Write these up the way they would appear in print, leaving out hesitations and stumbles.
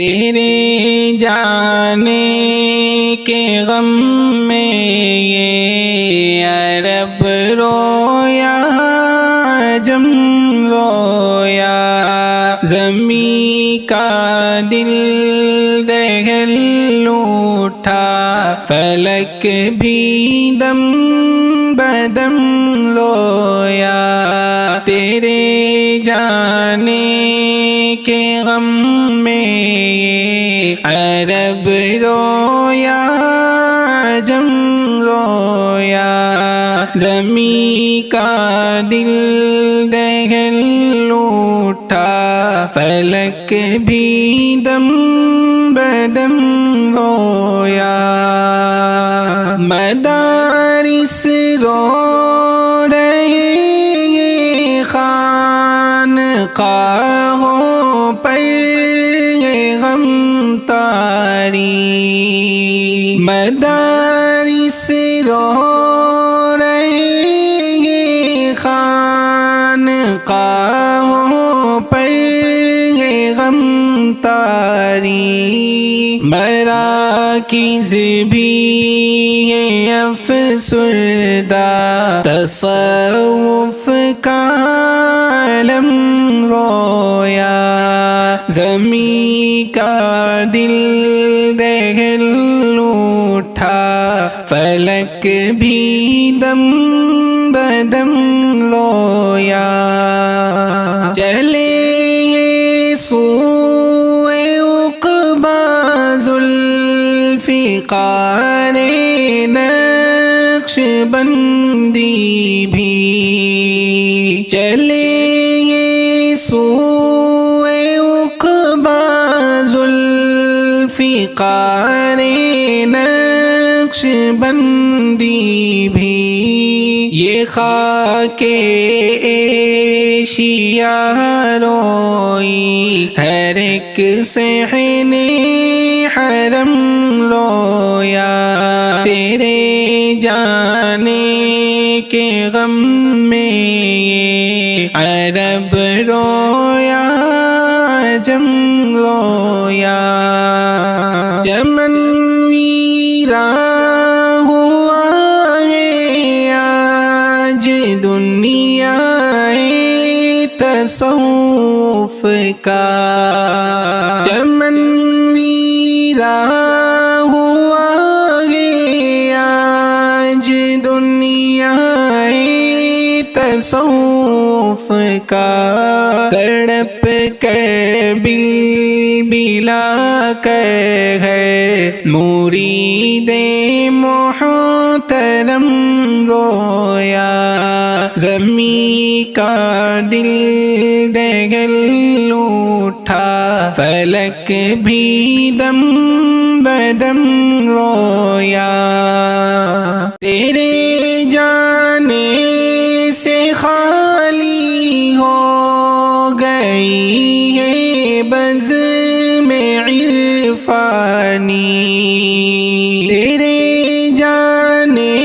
تیرے جانے کے غم میں یہ عرب رویا عجم رویا، زمین کا دل دہل اٹھا، فلک بھی دم بدم رویا، تیرے جانے کے غم میں عرب رویا عجم رویا، زمین کا دل دہل اٹھا، فلک بھی دم بدم رویا، مدارس رو رہے خانقاہوں پر غم طاری، مدارس رو رہے خانقاہوں پر غم طاری، مراکز بھی افسردہ، تصوف کا عالم رویا، زمین کا دل دہل اٹھا، فلک بھی دم بدم رویا، چلے سوئے عقبہ ذوالفقار نقش بندی بھی، چلے سوئے عقبہ ذوالفقار نقش بندی بھی، یہ خاک ایشیا روئی، ہر ایک صحن حرم رویا، تیرے جانے کے غم میں عرب رویا عجم رویا، چمن ویراں ہوا ہے آج دنیا تصوف کا، چمن ویراں ہوا ہے آج دنیا تصوف کا، تڑپ کر بلا کر ہے مرید محترم رویا، زمین کا دل دہل اٹھا، فلک بھی دم بدم رویا، تیرے جانے سے خالی ہو گئی ہے بزم عرفانی، تیرے جانے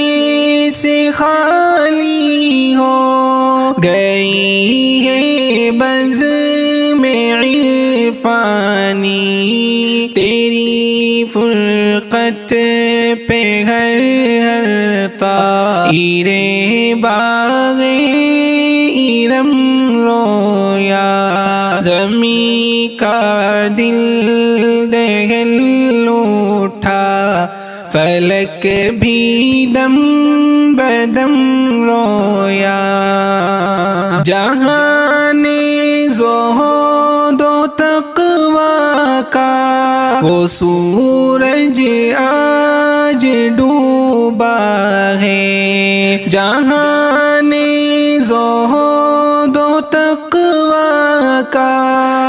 سے خالی ہو گئی ہے بزم عرفانی، تیری فرقت پہ ہر طائر باغ ارم رویا، زمین کا دل دہل اٹھا، فلک بھی دم بدم رویا، جہان زہد و تقویٰ کا وہ سورج آج ڈوبا ہے، جہان زہد و تقویٰ کا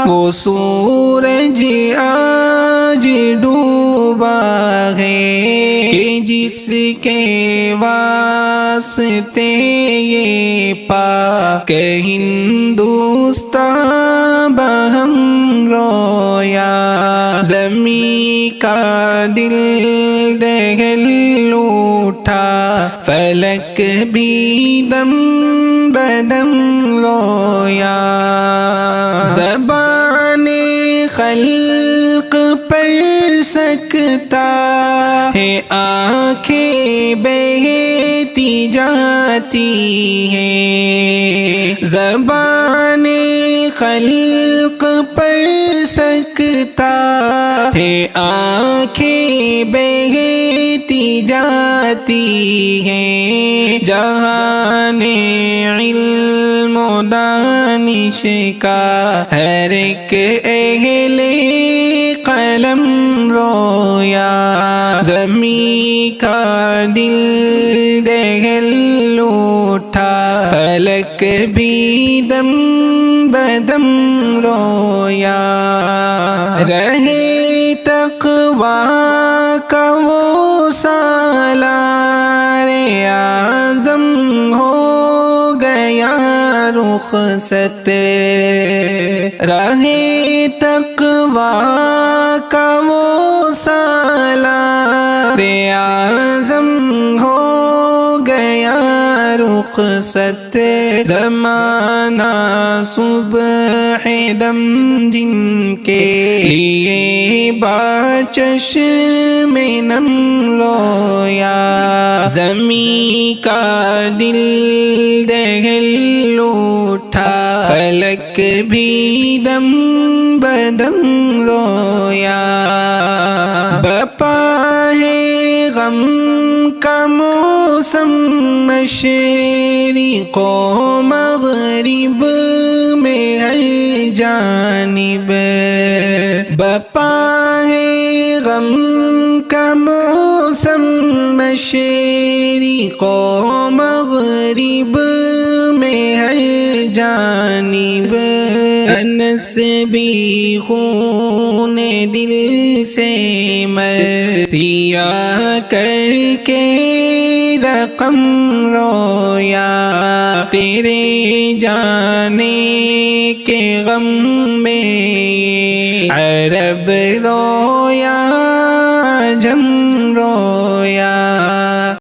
وہ سورج آج ڈوبا ہے، کہ جس کے واسطے یہ پاک ہندوستان بہم رویا، زمین کا دل دہل اٹھا، فلک بھی دم بدم رویا، زبان خلق سکتا ہے، آنکھیں بہتی جاتی ہیں، زبان خلق پڑھ سکتا ہے، آنکھیں بہتی جاتی ہیں، جہان علم و دانش کا ہر ایک اہل قلم رویا، زمین کا دل دہل اٹھا، فلک بھی دم بدم رویا، رہے تقویٰ کا وہ سالار اعظم ہو گیا رخصت، رہے تقویٰ کا وہ سالار اعظم ہو گیا رخصت، زمانہ صبح دم جن کے لیے باچشم نم رویا، زمین کا دل دہل اٹھا، فلک بھی دم بدم رویا، بپا ہے غم کا موسم مشرق و مغرب میں ہر جانب، بپا ہے غم کا موسم مشرق و مغرب میں ہر جانب، انس بھی خون دل سے مرثیہ کر کے رقم رویا، تیرے جانے کے غم میں عرب رویا، جم رویا۔